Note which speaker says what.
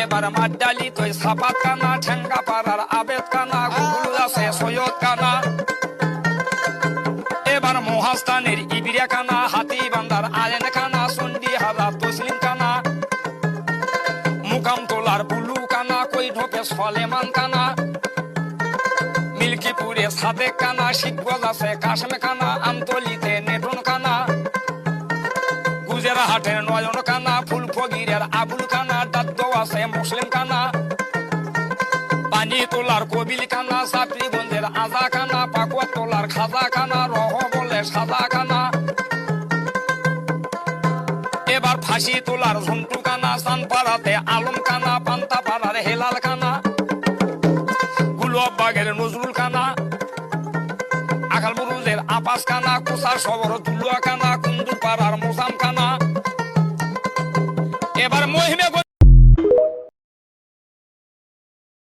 Speaker 1: এবার মাড্ডালি তুই সাপাত কানা, ঠেঙ্গা পাড়ার আবেদ কানা, গুগল আছে সৈয়দ কানা। এবার মহাস্থানের ইবিরা কানা, হাতি বান্দার আলেন কানা, চন্ডি হাজার তসলিম কানা, মুকাম তোলার বুলু কানা, কই ঢোকে সলেমান কানা, মিল্কিপুরে সাদেক কানা, শিখগজ আছে কাশম কানা, আমতলিতে নেটন কানা, গুজরাহাটের নয়ন কানা, ফুলফগিরের আবুল কানা, দাদ্দ আছে মুসলিম কানা, পানি তোলার কবিল কানা, সাপড়িগঞ্জের আজা কানা, পাকুয়া তোলার খাজা কানা, রহ বলে সাজা কানা। এবার ফাঁসি তোলার ঝন্টু কানা, চানপাড়াতে আলম কানা, পান্তাপাড়ার হেলাল কানা, গুলবাগের নজরুল কানা, আকালবুরুজের আপাস কানা, কুসার শহর দুলুয়া কানা, কুন্দুপাড়ার মোজাম কানা। এবার মহিম